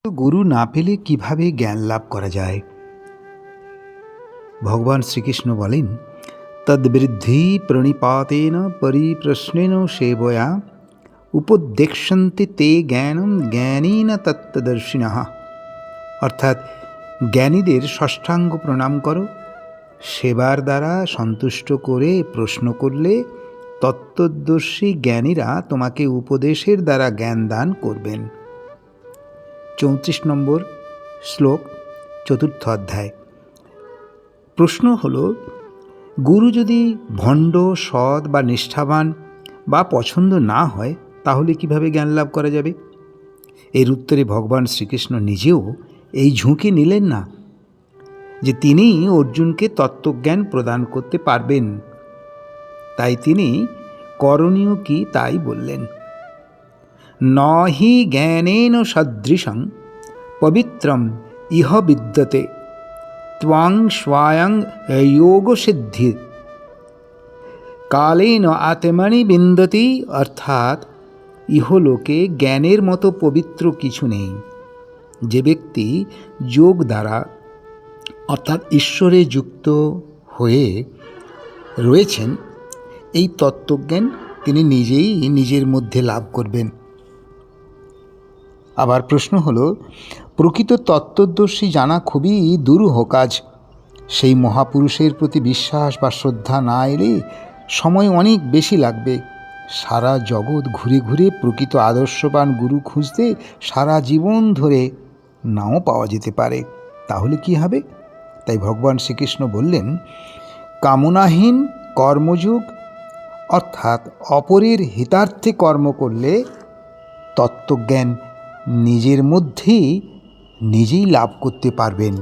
গুরু না পেলে কিভাবে জ্ঞান লাভ করা যায়? ভগবান শ্রীকৃষ্ণ বলেন, তদ্বৃদ্ধি প্রণিপাতেন পরিপ্রশ্নেন সেবয়া উপদেক্ষন্তে তে জ্ঞানম জ্ঞানীন তত্ত্বদর্শিনঃ। অর্থাৎ জ্ঞানীদের ষষ্ঠাঙ্গ প্রণাম করো, সেবার দ্বারা সন্তুষ্ট করে প্রশ্ন করলে তত্ত্বদর্শী জ্ঞানীরা তোমাকে উপদেশের দ্বারা জ্ঞান দান করবেন। 34 নম্বর শ্লোক, 4th অধ্যায়। প্রশ্ন হল, গুরু যদি ভণ্ড, সৎ বা নিষ্ঠাবান বা পছন্দ না হয়, তাহলে কিভাবে জ্ঞান লাভ করা যাবে? এর উত্তরে ভগবান শ্রীকৃষ্ণ নিজেও এই ঝুঁকি নিলেন না যে তিনি অর্জুনকে তত্ত্বজ্ঞান প্রদান করতে পারবেন। তাই তিনি করণীয় কি তাই বললেন। নহি জ্ঞানেন সদৃশং পবিত্রম ইহ বিদ্যতে ত্বং স্বয়ং যোগসিদ্ধি কালেন আত্মনি বিন্দতি। অর্থাৎ ইহলোকে জ্ঞানের মতো পবিত্র কিছু নেই। যে ব্যক্তি যোগ দ্বারা অর্থাৎ ঈশ্বরে যুক্ত হয়ে রয়েছেন, এই তত্ত্বজ্ঞান তিনি নিজেই নিজের মধ্যে লাভ করবেন। আবার প্রশ্ন হল, প্রকৃত তত্ত্বদর্শী জানা খুবই দুরূহ কাজ। সেই মহাপুরুষের প্রতি বিশ্বাস বা শ্রদ্ধা না এলে সময় অনেক বেশি লাগবে। সারা জগৎ ঘুরে ঘুরে প্রকৃত আদর্শবান গুরু খুঁজতে সারা জীবন ধরে নাও পাওয়া যেতে পারে। তাহলে কি হবে? তাই ভগবান শ্রীকৃষ্ণ বললেন, কামনাহীন কর্মযোগ অর্থাৎ অপরের হিতার্থে কর্ম করলে তত্ত্বজ্ঞান নিজের মধ্যেই নিজেই লাভ করতে পারবেন।